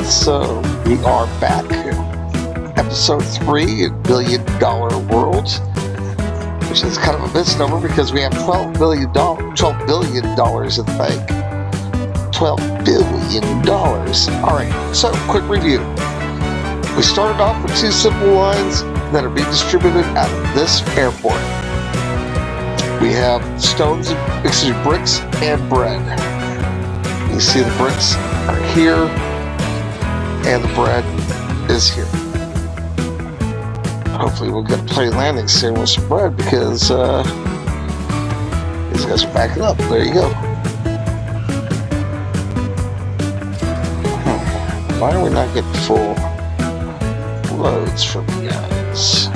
So we are back, episode 3 in Billion Dollar World, which is kind of a misnomer because we have $12 billion in the bank. $12 billion. Alright, so quick review. We started off with 2 simple lines that are being distributed out of this airport. We have bricks and bread. You see the bricks are here, and the bread is here. Hopefully we'll get a plane landing soon with some bread because these guys are backing up. There you go. Why are we not getting full loads from you guys?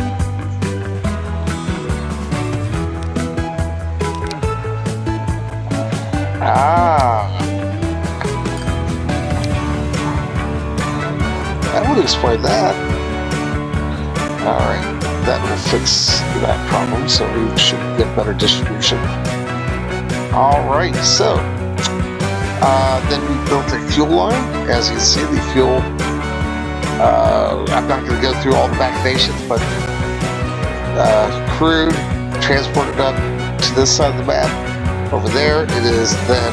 That would explain that. Alright, that will fix that problem, so we should get better distribution. Alright, so then we built a fuel line. As you can see, the fuel, I'm not going to go through all the machinations, but crude, transported up to this side of the map. Over there, it is then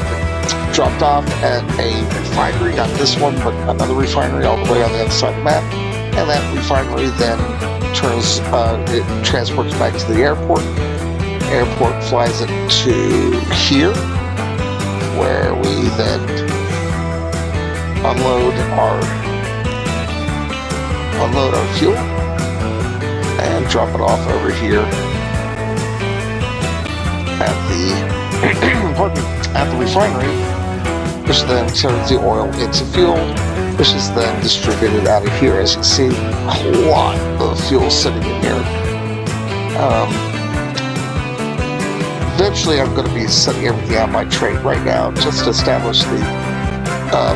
dropped off at a refinery, not this one, but another refinery all the way on the other side of the map. And that refinery then it transports back to the airport. Airport flies it to here, where we then unload our fuel and drop it off over here at the refinery, which then turns the oil into fuel, which is then distributed out of here. As you can see, a lot of fuel sitting in here. Eventually I'm going to be setting everything out by train right now, just to establish the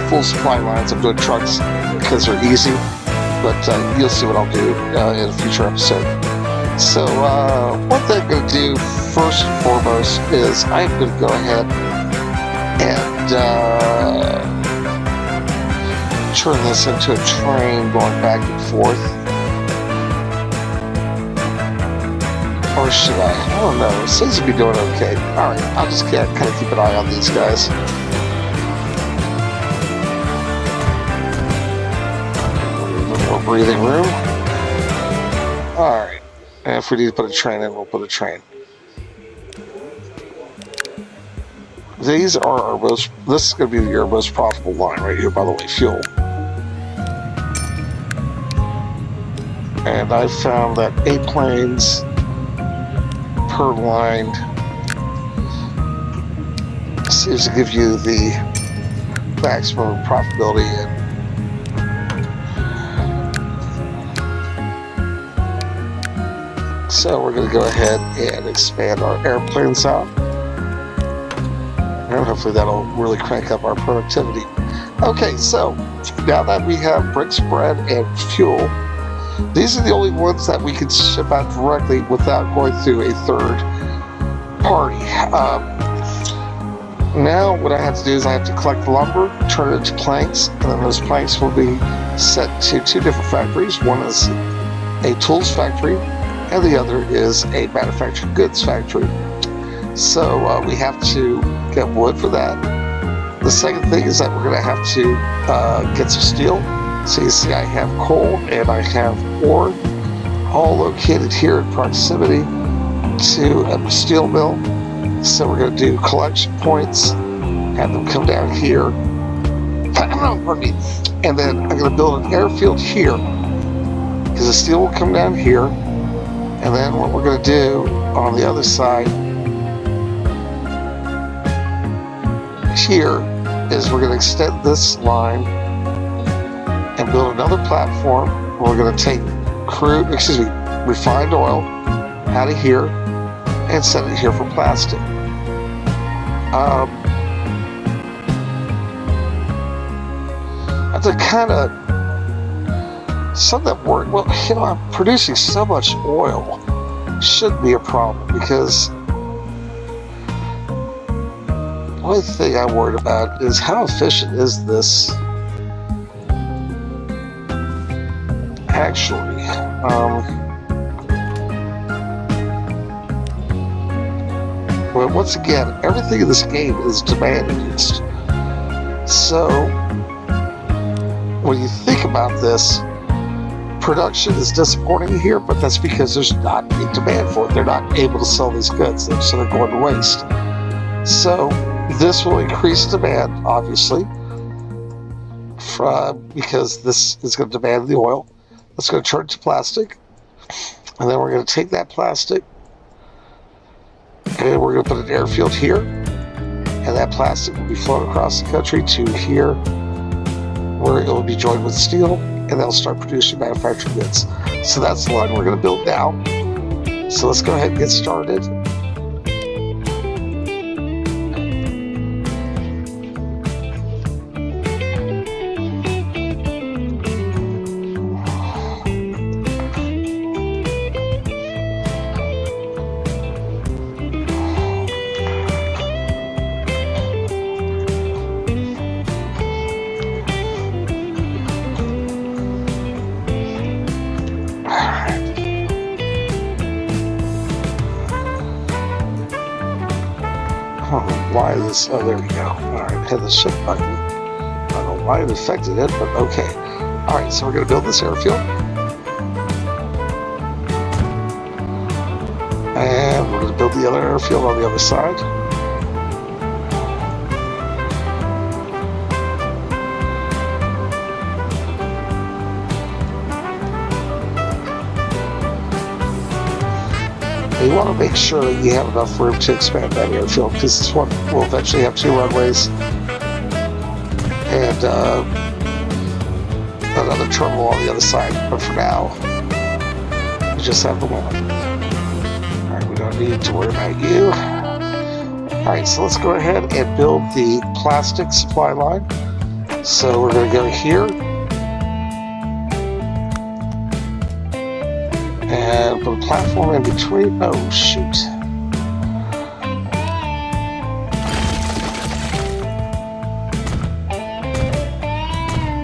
full supply lines. I'm doing trucks because they're easy, but you'll see what I'll do in a future episode. So what they're going to do first and foremost is I'm going to go ahead and turn this into a train going back and forth. Or should I? I don't know. It seems to be doing okay. Alright, I'll just kind of keep an eye on these guys. A little more breathing room. Alright. And if we need to put a train in, we'll put a train. These are our most, this is going to be your most profitable line right here, by the way, fuel. And I found that 8 planes per line seems to give you the maximum profitability. So we're going to go ahead and expand our airplanes out. And hopefully that'll really crank up our productivity. Okay, so now that we have bricks, bread, and fuel, these are the only ones that we can ship out directly without going through a third party. Now what I have to do is I have to collect the lumber, turn it into planks, and then those planks will be sent to 2 different factories. One is a tools factory, and the other is a manufactured goods factory. So we have to get wood for that. The second thing is that we're going to have to get some steel. So you see I have coal and I have ore, all located here in proximity to a steel mill. So we're going to do collection points, have them come down here, pardon me, and then I'm going to build an airfield here, because the steel will come down here, and then what we're going to do on the other side here is we're going to extend this line and build another platform. We're going to take refined oil out of here and send it here for plastic. That's a kind of some that work. Well, you know, I'm producing so much oil. Shouldn't be a problem, because the only thing I'm worried about is how efficient is this actually. But once again, everything in this game is demand-induced. So, when you think about this, production is disappointing here, but that's because there's not a demand for it. They're not able to sell these goods, so they're going to waste. So, this will increase demand, obviously, because this is going to demand the oil. It's going to turn to plastic, and then we're going to take that plastic, and we're going to put an airfield here, and that plastic will be flown across the country to here, where it will be joined with steel, and they'll start producing manufactured goods. So that's the line we're going to build now. So let's go ahead and get started. Why this? Oh, there we go. Alright, hit the shift button. I don't know why it affected it, but okay. Alright, so we're going to build this airfield. And we're going to build the other airfield on the other side. You want to make sure that you have enough room to expand that airfield, because this one will eventually have 2 runways and another terminal on the other side. But for now, we just have the one. Alright, we don't need to worry about you. Alright, so let's go ahead and build the plastic supply line. So we're going to go here. And put a platform in between. Oh, shoot.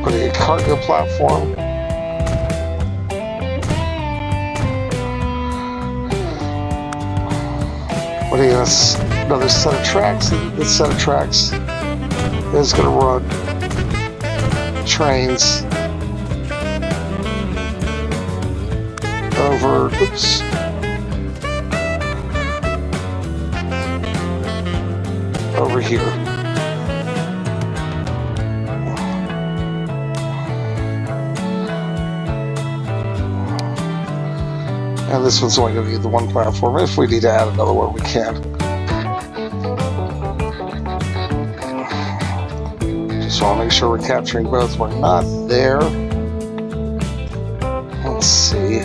Putting a cargo platform. Putting another set of tracks. This set of tracks is going to run trains over, oops, over here. And this one's only going to need the one platform. If we need to add another one, we can. Just want to make sure we're capturing both. We're not there. Let's see. You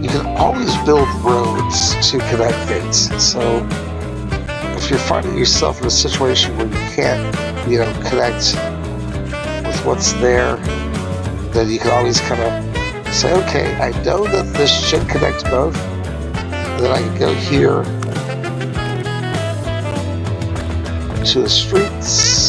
can always build roads to connect things. So if you're finding yourself in a situation where you can't, connect with what's there, then you can always kind of say, okay, I know that this should connect both. Then I can go here to the streets.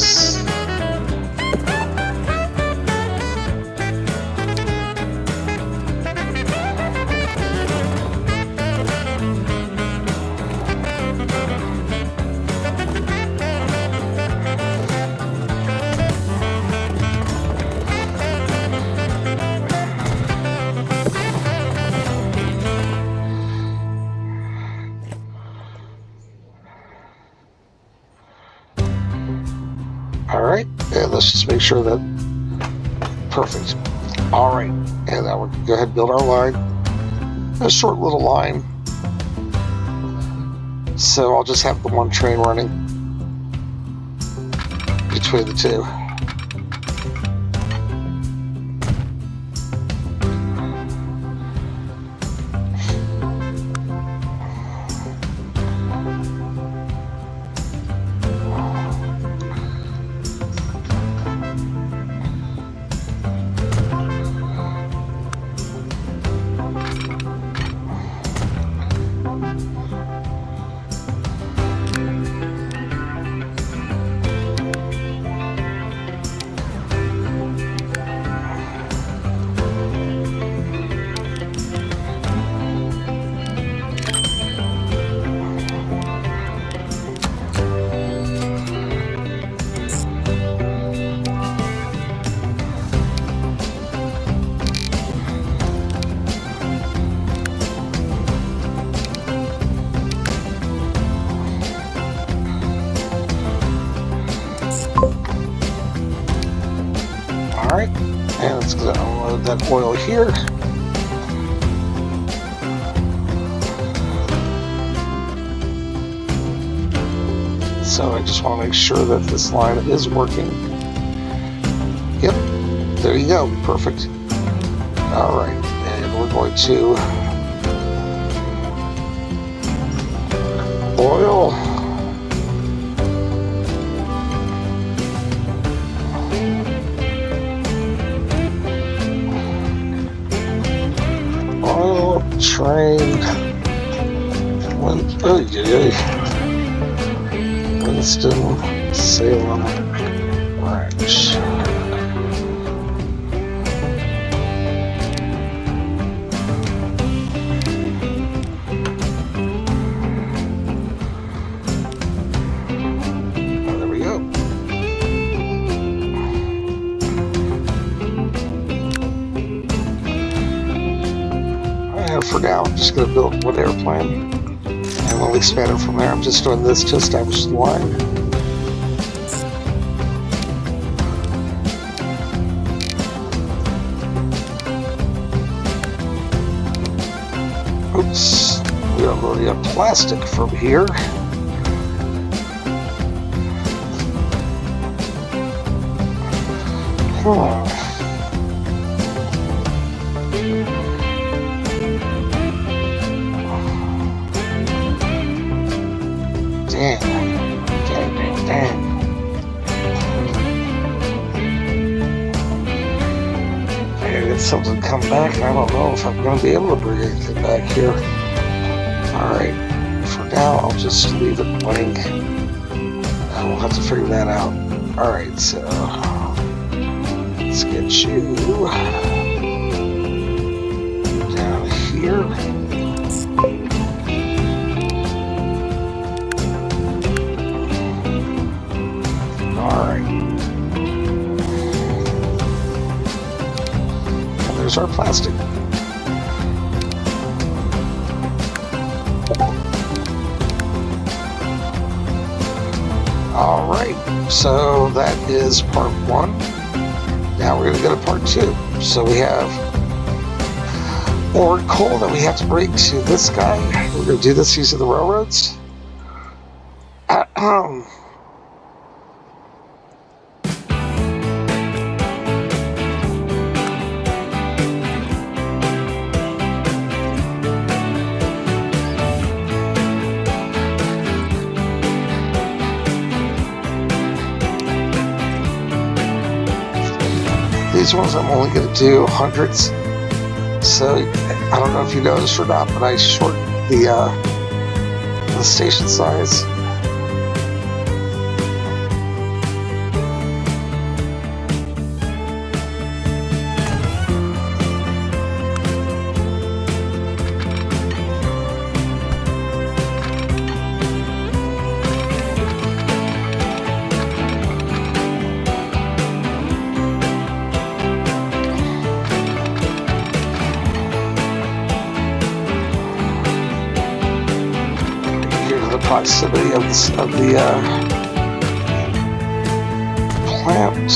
Alright, and let's just make sure that, perfect. Alright, and now we're going to go ahead and build our line. A short little line. So I'll just have the one train running between the two. And it's going to unload that oil here. So I just want to make sure that this line is working. Yep, there you go, perfect. All right, and we're going to oil. Oil, train, Winston-Salem Ranch. There we go. And for now, I'm just going to build one airplane. And we'll expand it from there. I'm just doing this to establish the line. Oops, we are loading up plastic from here. Dang. Maybe it's something come back. I don't know if I'm going to be able to bring anything back here. Alright, for now I'll just leave it blank. We'll have to figure that out. Alright, so let's get you down here. There's our plastic. All right, so that is part one. Now we're going to go to part two. So we have ore and coal that we have to bring to this guy. We're going to do this using the railroads. These ones I'm only going to do hundreds, so I don't know if you noticed or not, but I shortened the station size. Proximity of the plant.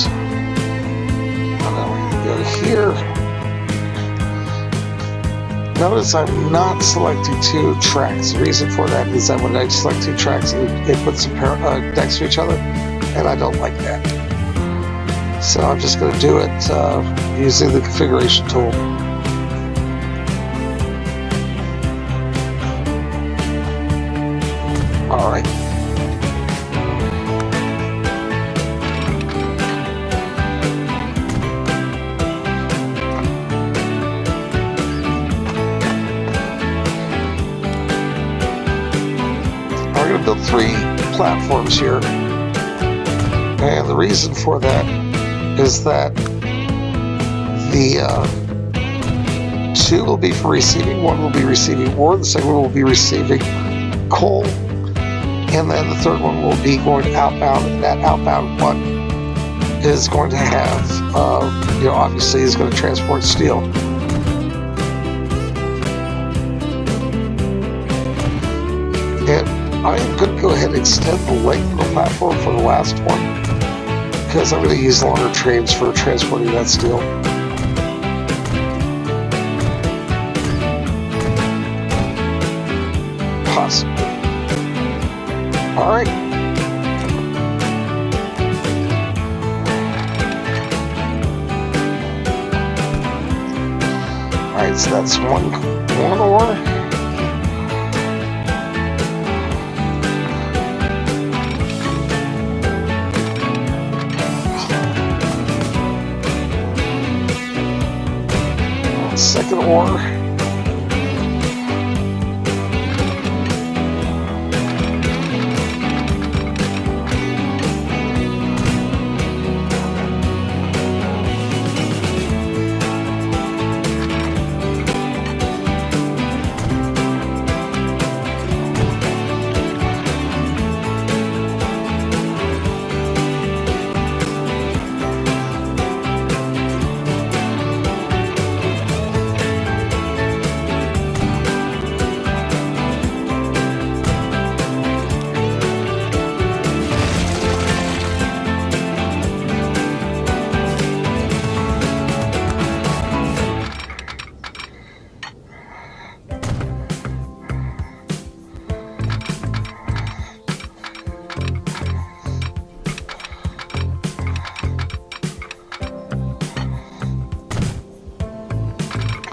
And then we're going to go here. Notice I'm not selecting two tracks. The reason for that is that when I select two tracks, it puts them next to each other, and I don't like that. So I'm just going to do it using the configuration tool. All right. We're going to build 3 platforms here. And the reason for that is that the 2 will be for receiving, 1 will be receiving ore, the second one will be receiving coal, and then the third one will be going outbound, and that outbound one is going to have, obviously is going to transport steel. And I am going to go ahead and extend the length of the platform for the last one, because I'm going to use longer trains for transporting that steel. across. All right. All right, so that's one ore. Second ore.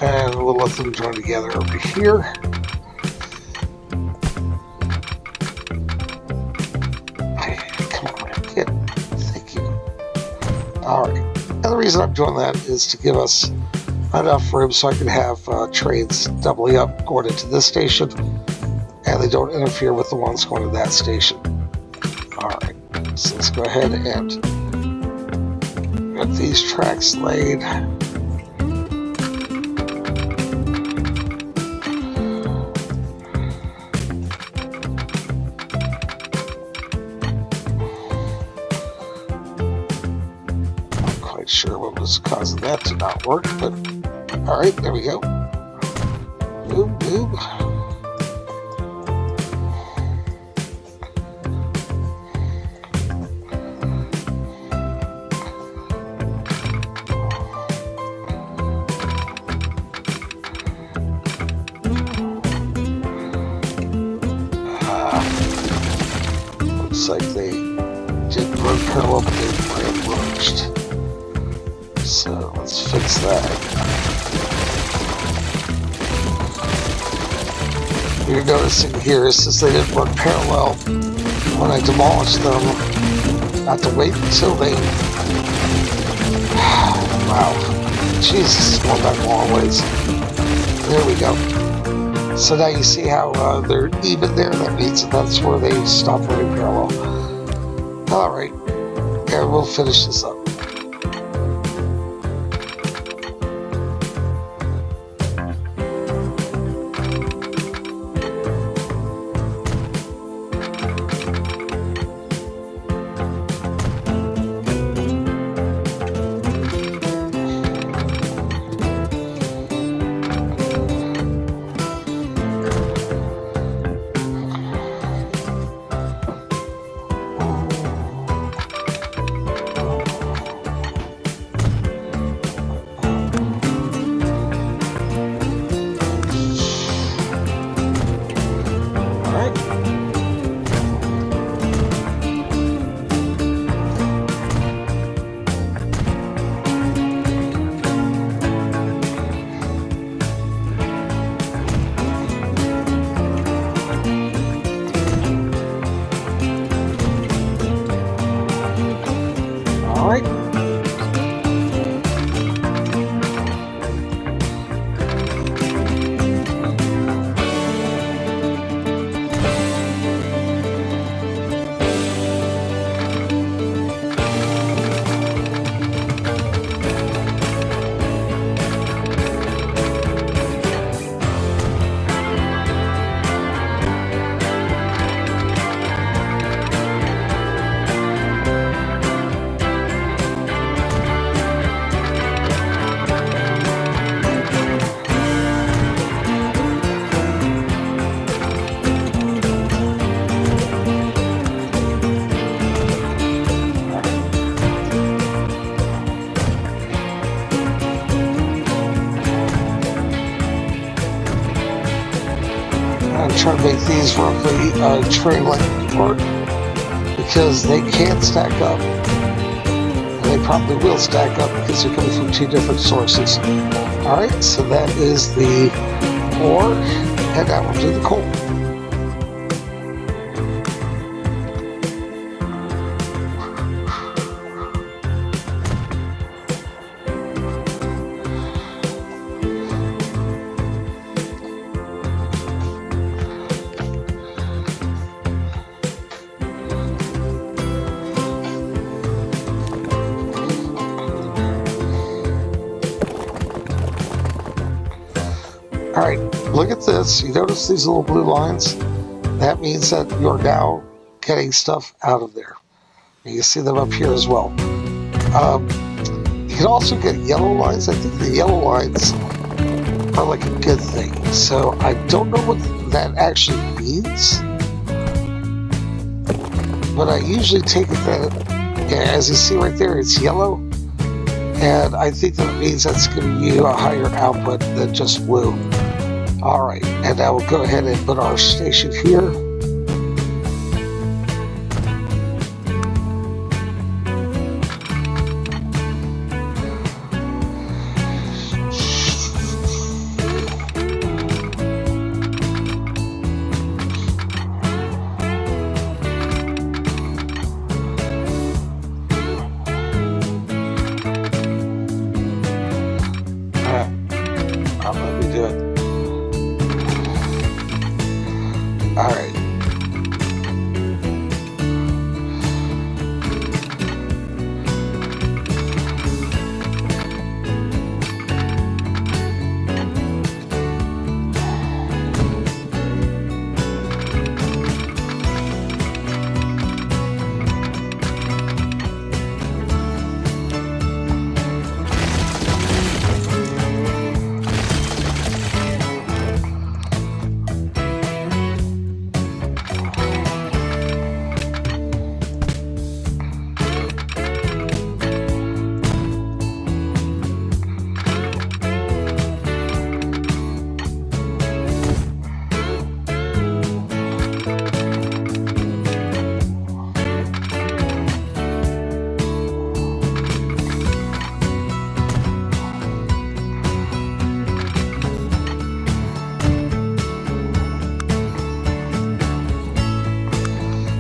And we'll let them join together over here. Come on, kid. Thank you. Alright. And the reason I'm doing that is to give us enough room so I can have trains doubling up going into this station, and they don't interfere with the ones going to that station. Alright. So let's go ahead and get these tracks laid. Sure what was causing that to not work, but all right, there we go. Boom, boom. Looks like they did run parallel, but they branched. So let's fix that. What you're noticing here is since they didn't run parallel, when I demolished them, not to wait until they... Wow. Jesus, going back a long ways. There we go. So now you see how they're even there. That means that's where they stop running parallel. Alright. And we'll finish this up. try to make these roughly train length apart because they can stack up. And they probably will stack up because they're coming from two different sources. Alright, so that is the ore, and now we'll do the coal. Alright, look at this. You notice these little blue lines? That means that you're now getting stuff out of there. You can see them up here as well. You can also get yellow lines. I think the yellow lines are like a good thing. So I don't know what that actually means. But I usually take it that, as you see right there, it's yellow. And I think that means that's giving you a higher output than just blue. Alright, and now we'll go ahead and put our station here. I'll let me do it. Alright.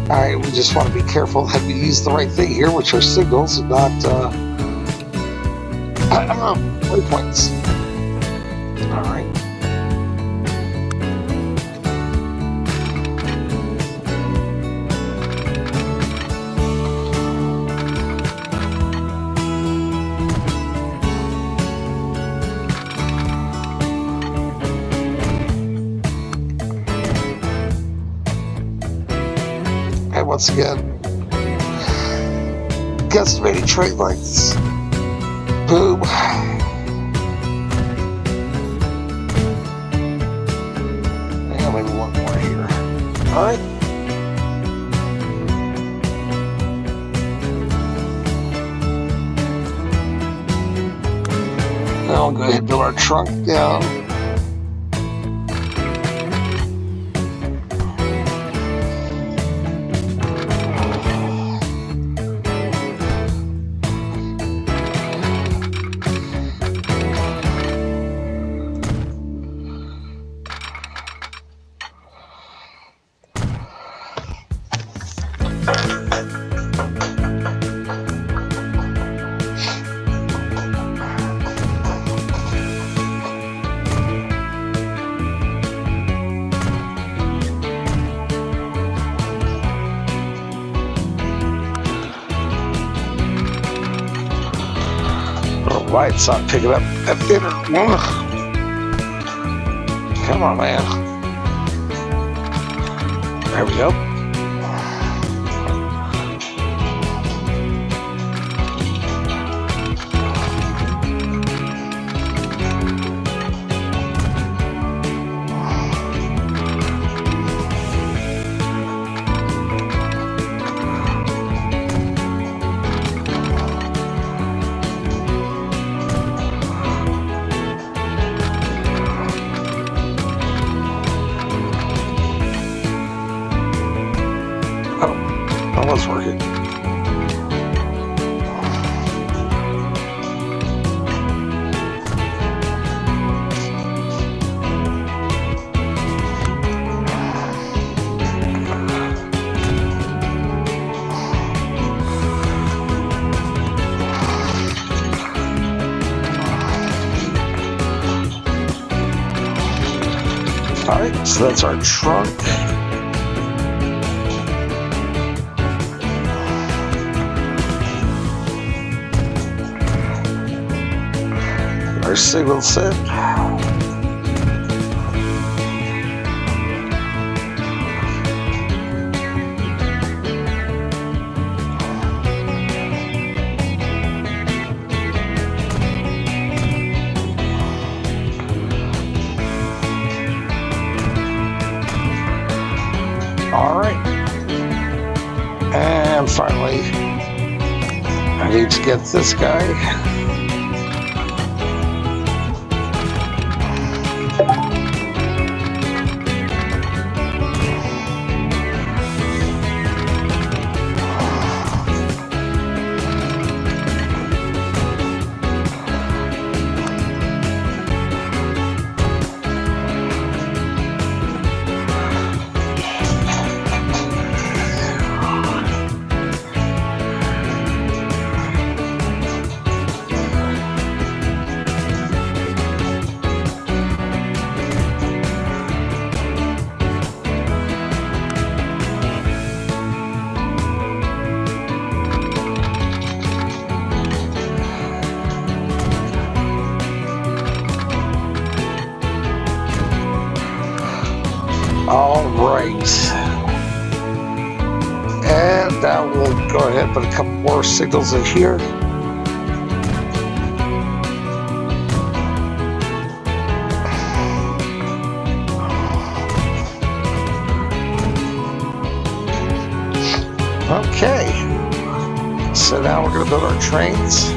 Alright, we just want to be careful that we use the right thing here, which are signals and not waypoints. Alright. And once again, guesstimating train lengths. Boom. And maybe one more here. Alright. Now we'll go ahead and build our trunk down. Why it's not picking up that thinner. Come on, man. There we go. That was working. Alright, so that's our trunk. Our signal set. All right, and finally, I need to get this guy. All right, and now we'll go ahead and put a couple more signals in here. Okay, so now we're going to build our trains.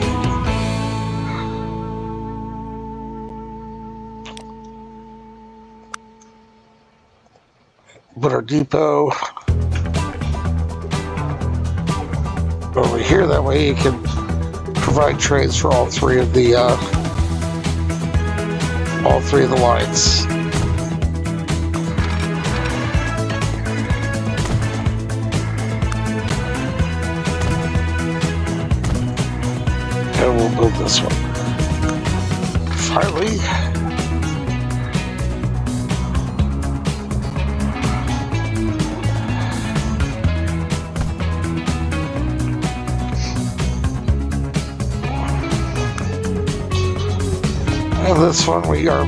Put our depot over here. That way you can provide trains for all three of the lines. And we'll build this one. Finally. And this one we are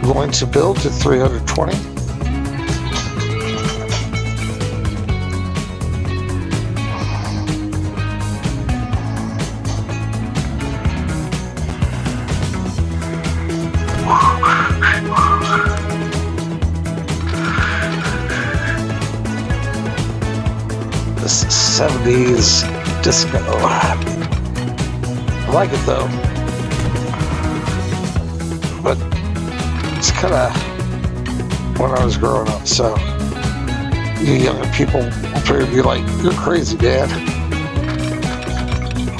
going to build to 320. This is 70s disco. I like it though. But it's kind of when I was growing up, so you younger people will probably be like, "You're crazy, Dad."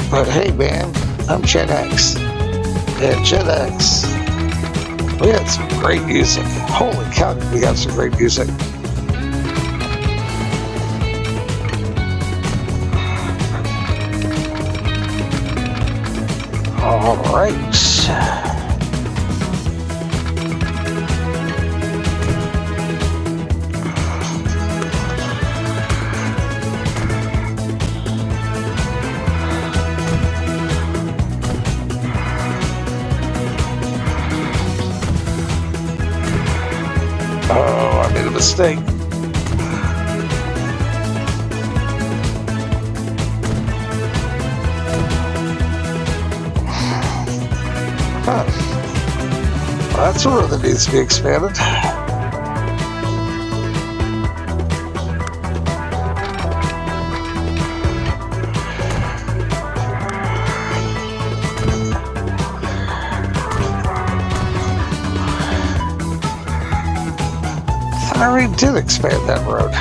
But hey, man, I'm Gen X, and Gen X, we had some great music. Holy cow, we got some great music. All right. Oh, I made a mistake. Huh. Well, that's a road that needs to be expanded. I already did expand that road.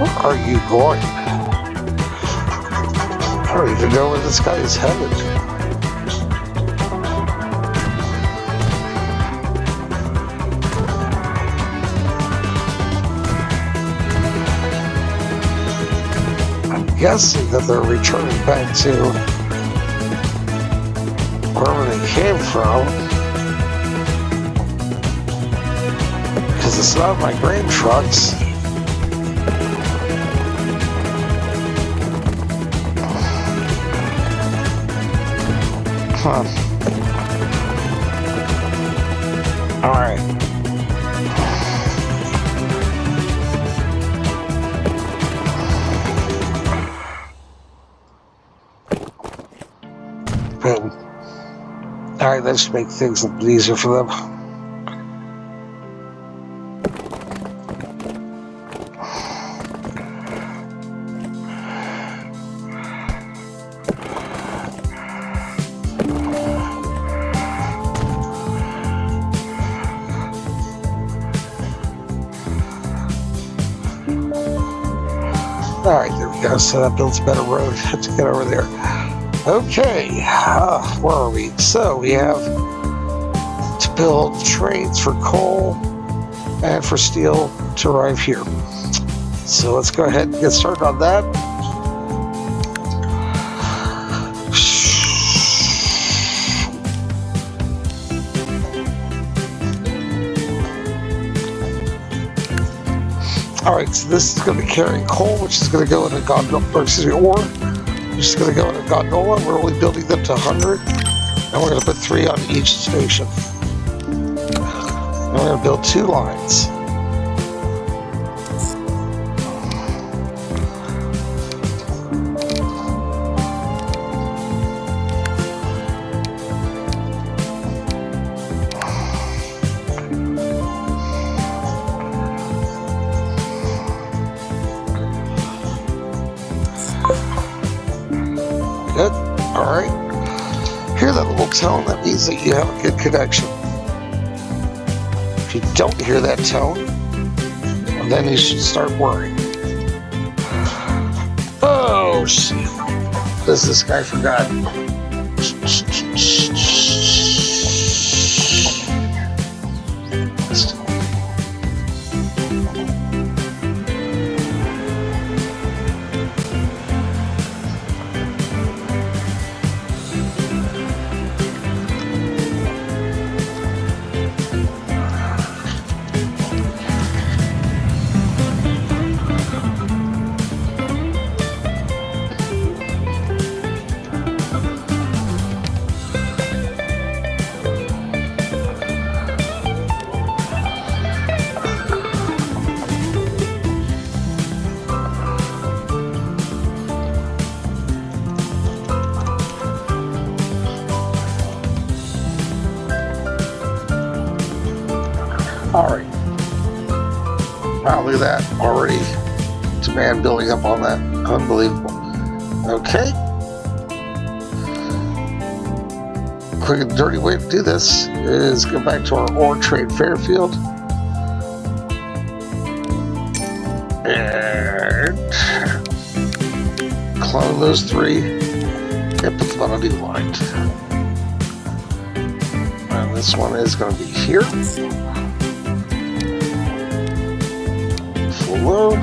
Where are you going? I don't even know where this guy is headed. I'm guessing that they're returning back to wherever they came from. Because it's not my grain trucks. Huh. All right. Boom. All right, that should make things a little easier for them. All right, there we go. So that builds a better road to get over there. Okay, where are we? So we have to build trains for coal and for steel to arrive here. So let's go ahead and get started on that. All right, so this is going to be carrying coal, which is going to go in a gondola, or excuse me, ore, which is going to go in a gondola. We're only building them to 100, and we're going to put 3 on each station. And we're going to build 2 lines. Good. All right. Hear that little tone? That means that you have a good connection. If you don't hear that tone, well, then you should start worrying. Oh, shit. Because this guy forgot. All right. Wow, look at that. Already demand building up on that. Unbelievable. Okay. Quick and dirty way to do this is go back to our ore trade Fairfield. And clone those 3 and put them on a new line. And this one is going to be here. Load,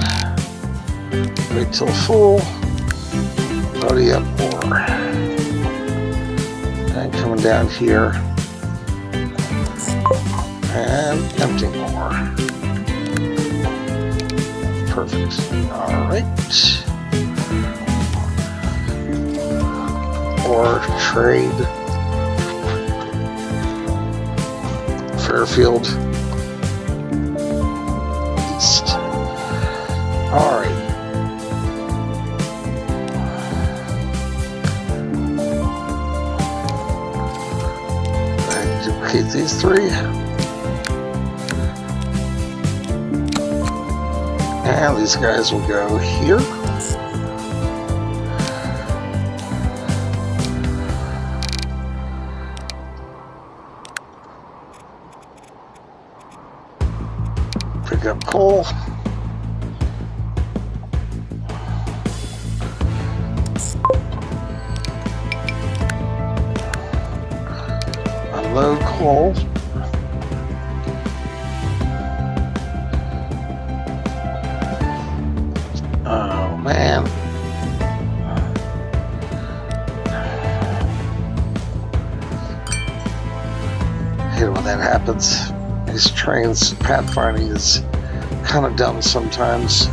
wait till full, loading up more, and coming down here, and emptying more. Perfect. All right. Or trade Fairfield East. All right. And duplicate these 3. And these guys will go here. Pick up coal. load coal. Oh man. I hate it when that happens. These trains pathfinding is kind of dumb sometimes.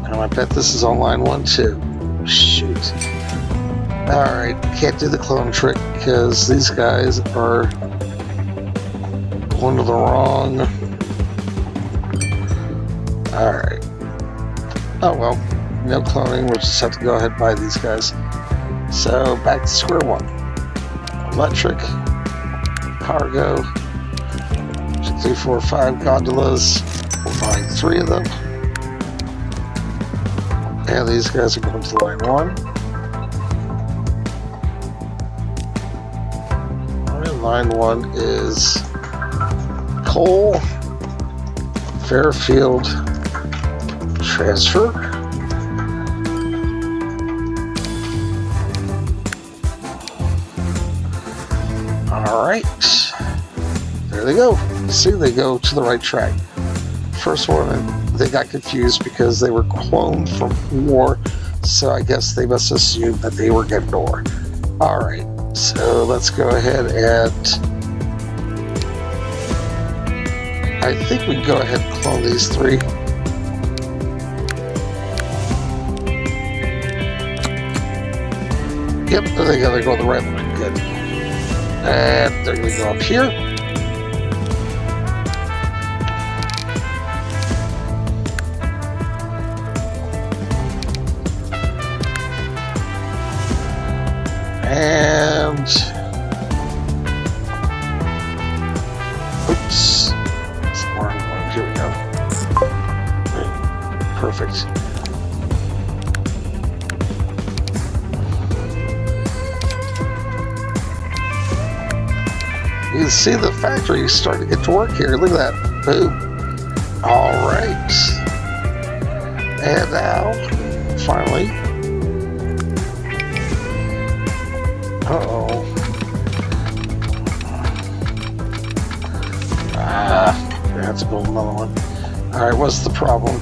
And I bet this is on line 1 too. Shoot. Alright, can't do the clone trick because these guys are going to the wrong. Alright. Oh well, no cloning, we'll just have to go ahead and buy these guys. So back to square one. Electric, cargo, 3, 4, 5 gondolas. We're buying 3 of them. And these guys are going to line 1. And line 1 is coal, Fairfield, transfer. Alright. There they go. See, they go to the right track. First one, they got confused because they were cloned from ore, so I guess they must assume that they were getting ore. Alright, so let's go ahead and I think we can go ahead and clone these 3. Yep, there they go, they're going the right way, good. And they're going to go up here. And oops, that's the wrong one. Here we go. Perfect. You can see the factory starting to get to work here. Look at that. Boom. All right. And now, finally. Uh-oh. I have to build another one. All right, what's the problem?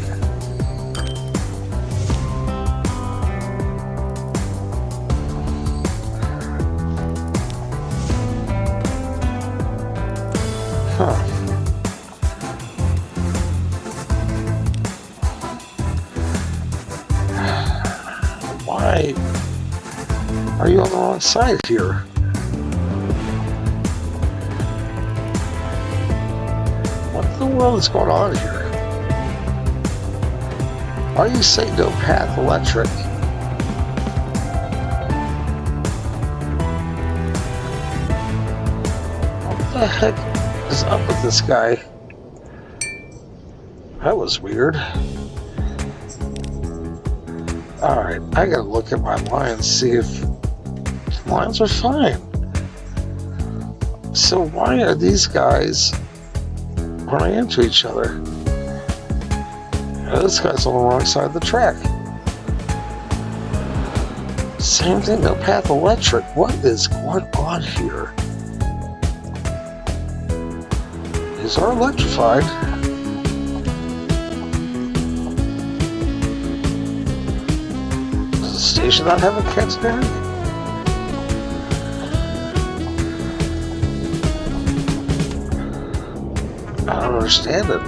Huh. Why are you on the wrong side here? What in the world is going on here? Why do you say no path electric? What the heck is up with this guy? That was weird. Alright, I gotta look at my lines, see if the lines are fine. So why are these guys running into each other? This guy's on the wrong side of the track. Same thing, no path electric. What is going on here? These are electrified. Does the station not have a catenary? I don't understand it.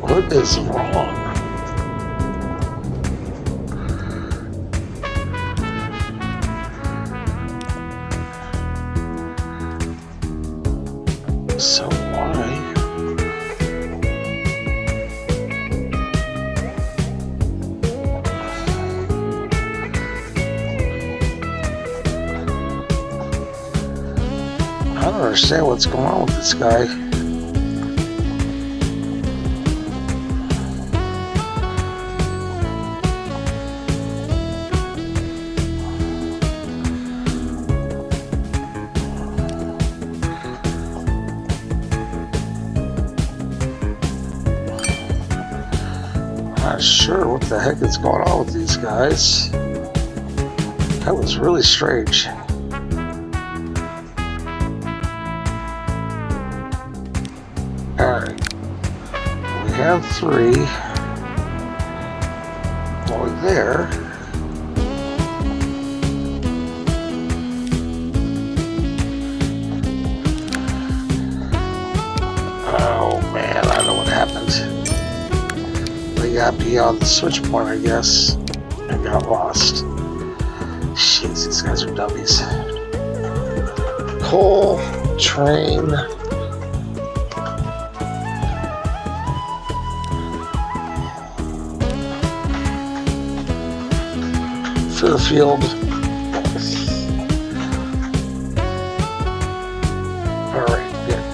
What is wrong? So why? I don't understand what's going on with this guy. Not sure what the heck is going on with these guys. That was really strange. and 3 going there. Oh man, I know what happened. They got beyond the switch point, I guess, and got lost. Jeez, these guys are dummies. Coal, train. For the field. Alright, good.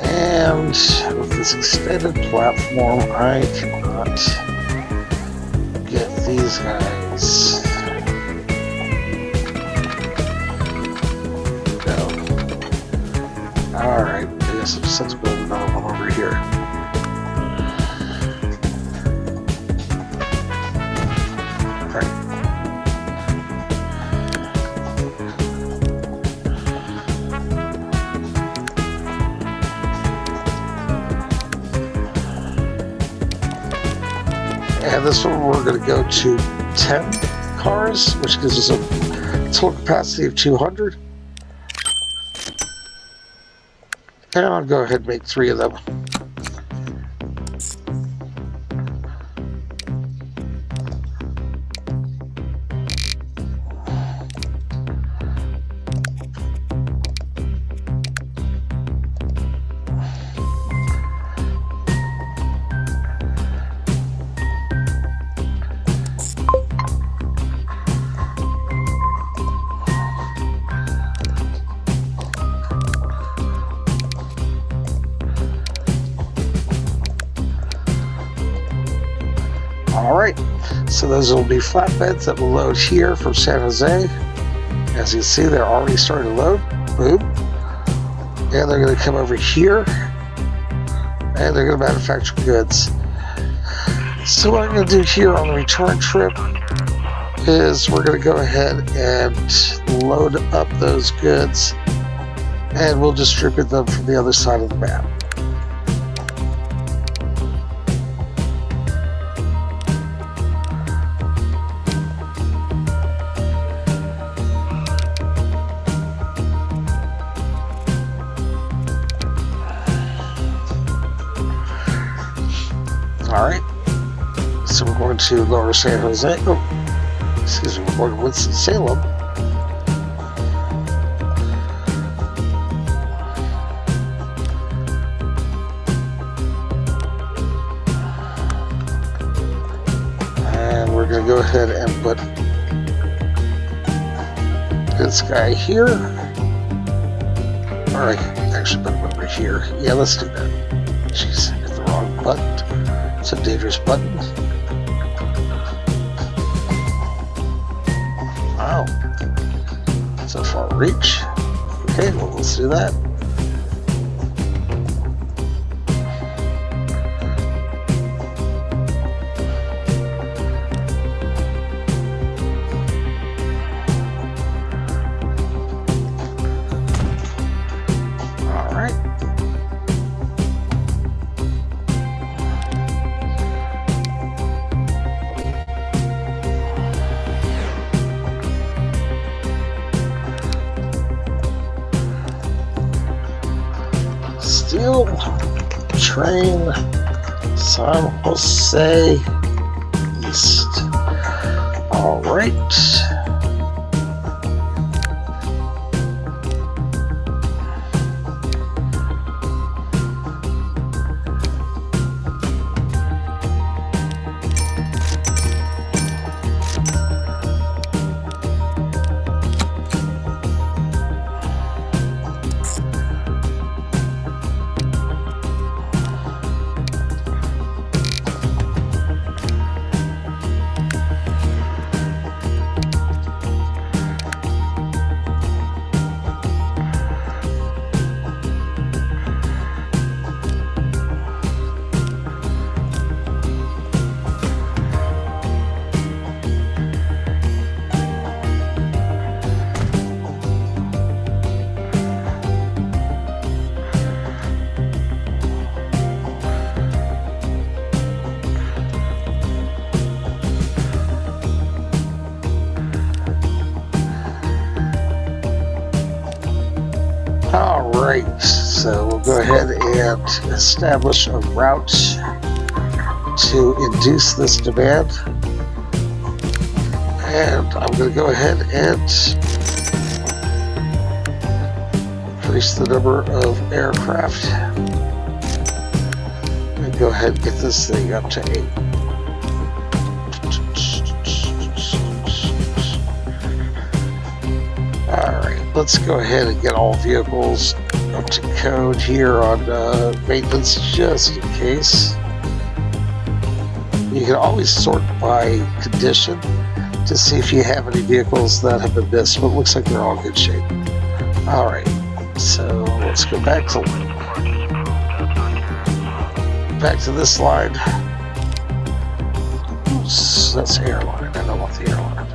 And with this extended platform, I cannot get these guys. No. Alright, I guess I'm just have to build another one over here. And this one we're going to go to 10 cars, which gives us a total capacity of 200. And I'll go ahead and make 3 of them. Alright, so those will be flatbeds that will load here from San Jose. As you can see, they're already starting to load. Boom. And they're going to come over here. And they're going to manufacture goods. So what I'm going to do here on the return trip is we're going to go ahead and load up those goods. And we'll distribute them from the other side of the map. Alright, so we're going to Lower San Jose. Oh, excuse me, we're going to Winston-Salem. And we're going to go ahead and put this guy here. Alright, actually put him over here. Yeah, let's do that. Jeez, I hit the wrong button. It's a dangerous button. Wow. That's a far reach. Okay, well, let's do that. All right. Steel train San Jose East. All right. All right, so we'll go ahead and establish a route to induce this demand. And I'm going to go ahead and increase the number of aircraft. And go ahead and get this thing up to 8. Alright, let's go ahead and get all vehicles up to code here on maintenance just in case. You can always sort by condition to see if you have any vehicles that have been missed, but it looks like they're all in good shape. Alright, so let's go back to this line. Oops, that's airline. I don't want the airline.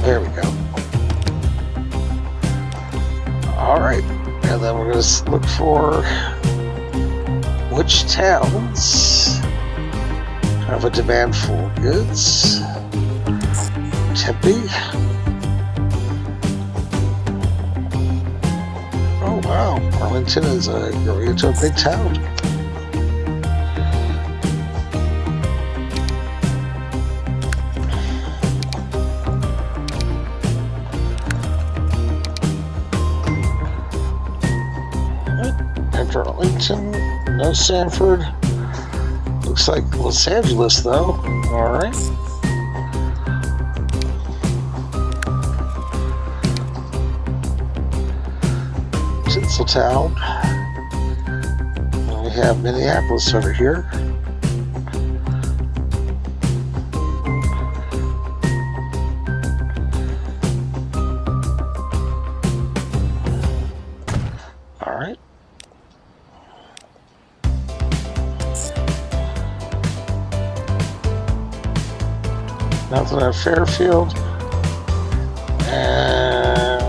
There we go. Alright, and then we're going to look for which towns have a demand for goods. Tempe. Oh wow, Arlington is growing into a big town. After Arlington, no Sanford. Looks like Los Angeles though. Alright. Tinseltown. And we have Minneapolis over here. Alright. Nothing at Fairfield. And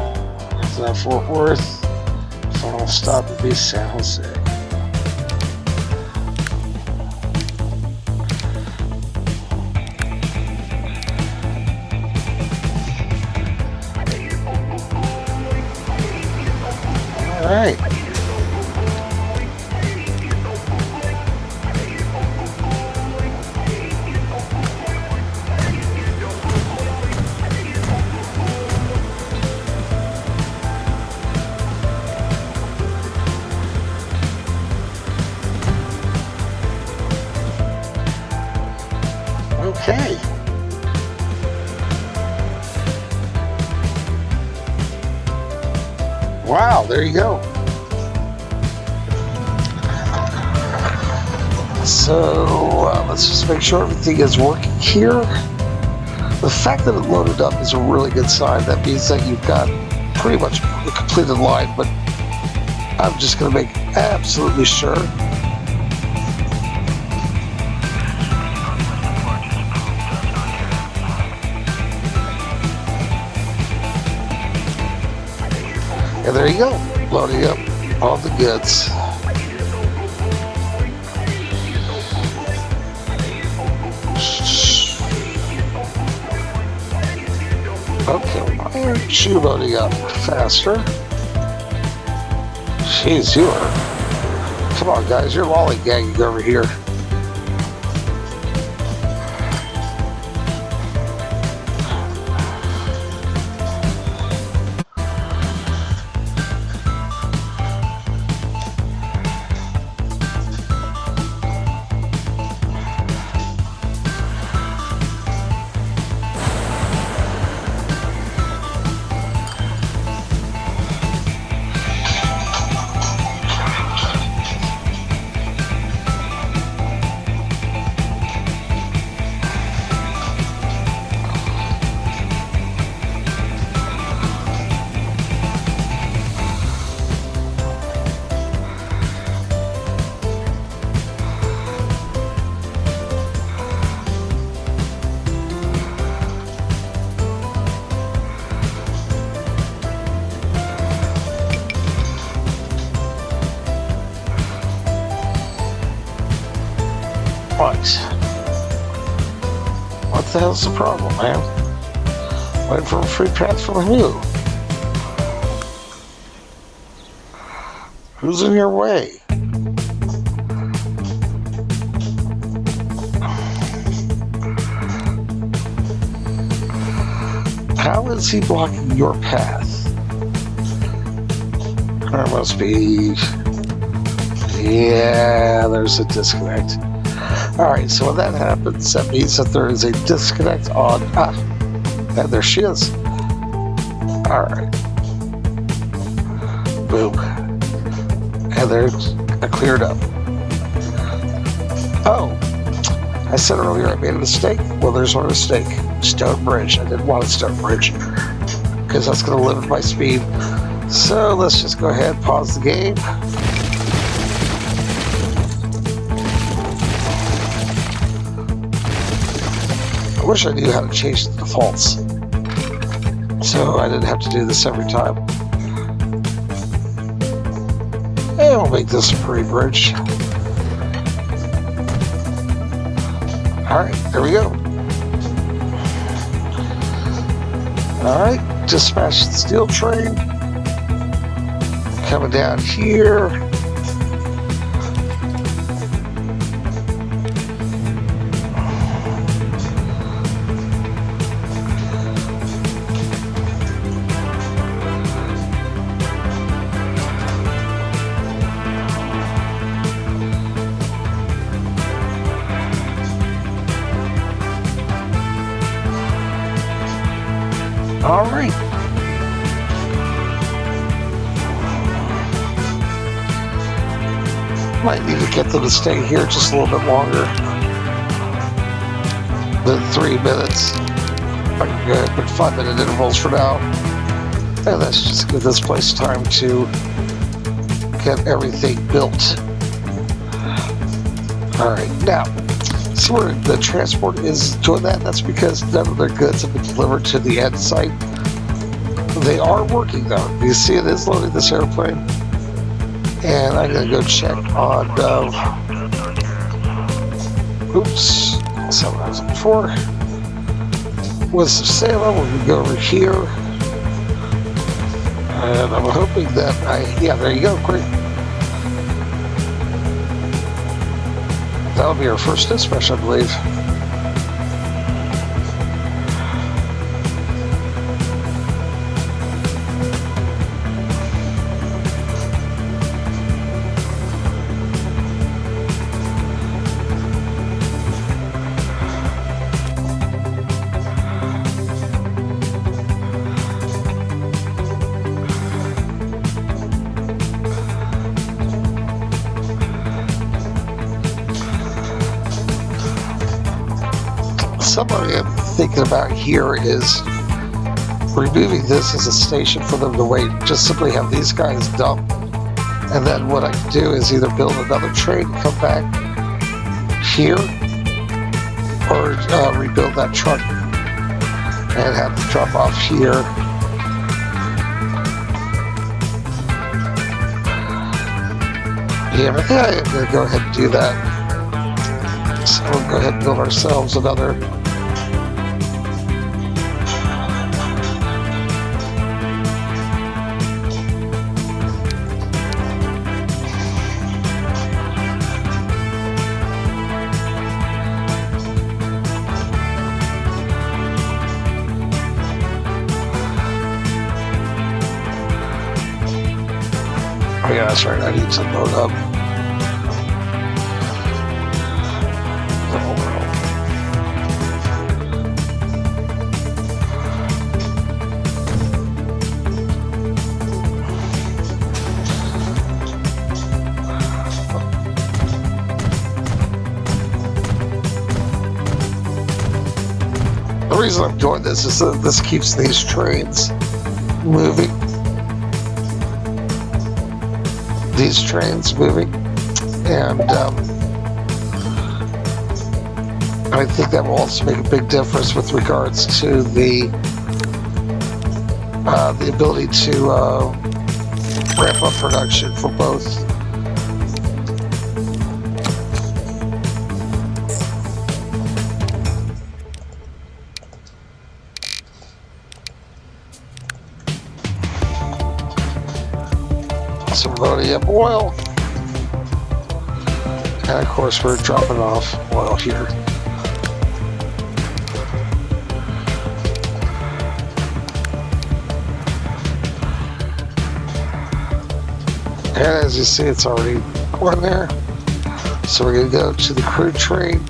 nothing at Fort Worth. Final stop would be San Jose. All right. Okay. Wow, there you go. So let's just make sure everything is working here. The fact that it loaded up is a really good sign. That means that you've got pretty much a completed line, but I'm just going to make absolutely sure. And there you go, loading up all the goods. Okay, why aren't you loading up faster? Jeez, you are. Come on, guys, you're lollygagging over here. What the hell's the problem, man? Waiting for a free pass from who? Who's in your way? How is he blocking your path? There must be... Yeah, there's a disconnect. Alright, so when that happens, that means that there is a disconnect on... and there she is. Alright. Boom. And there's cleared up. Oh, I said earlier I made a mistake. Well, there's my mistake. Stone bridge. I didn't want a stone bridge because that's going to limit my speed. So let's just go ahead and pause the game. I wish I knew how to change the defaults, so I didn't have to do this every time. And we'll make this a pretty bridge. Alright, there we go. Alright, dispatch the steel train. Coming down here. All right. Might need to get them to stay here just a little bit longer than 3 minutes. I can go ahead and put 5-minute intervals for now. And let's just give this place time to get everything built. All right, now, see where the transport is doing that? That's because none of their goods have been delivered to the end site. They are working though. You see it is loading this airplane. And I'm gonna go check on, oops, that's not what I was looking for. With some Salem, we're gonna go over here. And I'm hoping that yeah, there you go, great. That'll be our first dispatch, I believe. Something I'm thinking about here is removing this as a station for them to wait. Just simply have these guys dump, and then what I can do is either build another train and come back here, or rebuild that truck and have to drop off here. Yeah, I think I'm going to go ahead and do that. So we'll go ahead and build ourselves another. Oh yeah, that's right, I need to load up. The reason I'm doing this is that this keeps these trains moving. These trains moving, and I think that will also make a big difference with regards to the ability to ramp up production for both. So we're loading up oil. And of course we're dropping off oil here. And as you see, it's already going there. So we're going to go to the crude train.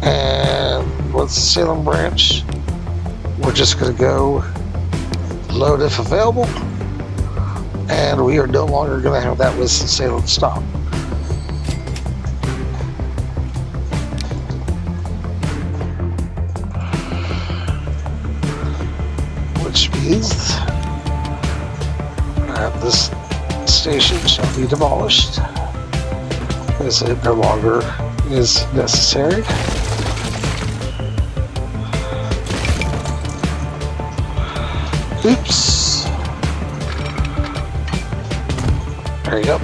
And what's the Salem branch? We're just going to go load if available. And we are no longer going to have that Winston-Salem stop. Which means this station shall be demolished as it no longer is necessary. Oops. There you go.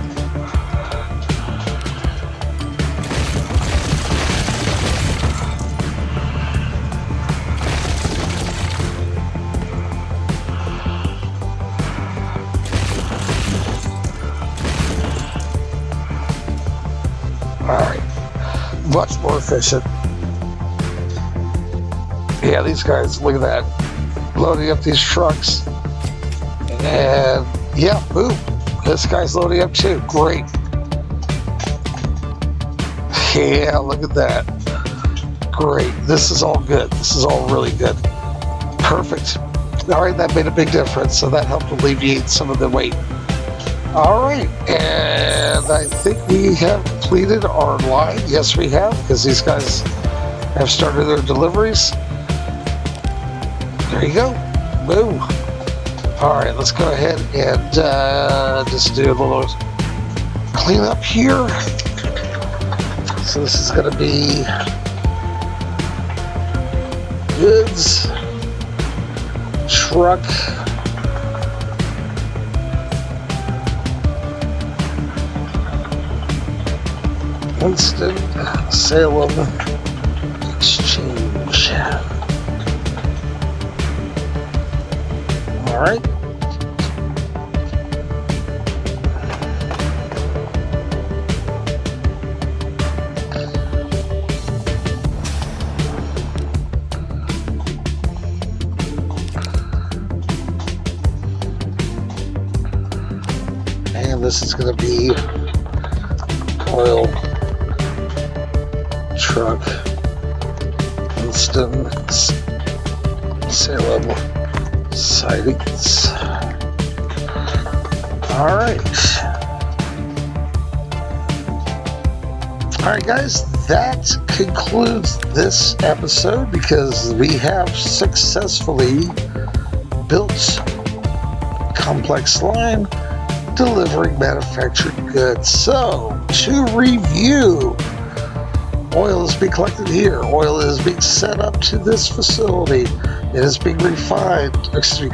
Alright, much more efficient. Yeah, these guys, look at that. Loading up these trucks. And yeah, boom. This guy's loading up too. Great. Yeah, look at that. Great. This is all good. This is all really good. Perfect. Alright, that made a big difference. So that helped alleviate some of the weight. Alright, and I think we have completed our line. Yes, we have, because these guys have started their deliveries. There you go. Boom. Alright, let's go ahead and just do a little cleanup here. So this is going to be goods, truck, Winston-Salem exchange. All right. And this is going to be oil, truck, Winston-Salem sightings. All right, guys, that concludes this episode because we have successfully built complex line delivering manufactured goods. So, to review, oil is being collected here. Oil is being sent up to this facility. It is being refined,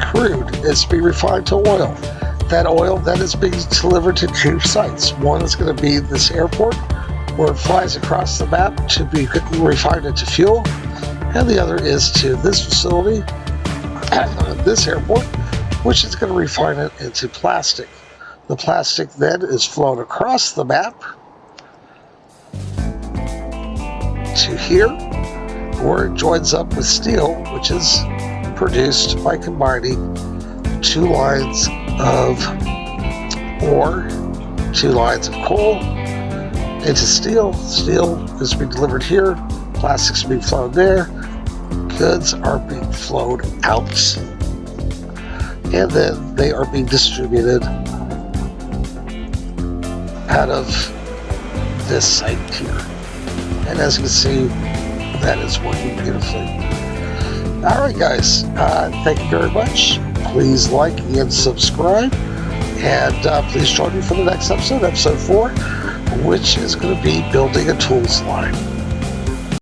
crude. It's being refined to oil. That oil then is being delivered to two sites. One is going to be this airport, where it flies across the map to be refined into fuel. And the other is to this facility, this airport, which is going to refine it into plastic. The plastic then is flown across the map to here, where it joins up with steel, which is produced by combining two lines of ore, two lines of coal into steel. Steel is being delivered here, plastics are being flown there, goods are being flown out, and then they are being distributed out of this site here. And as you can see, that is working beautifully. Alright guys, thank you very much. Please like and subscribe. And please join me for the next episode, episode 4, which is going to be building a tools line.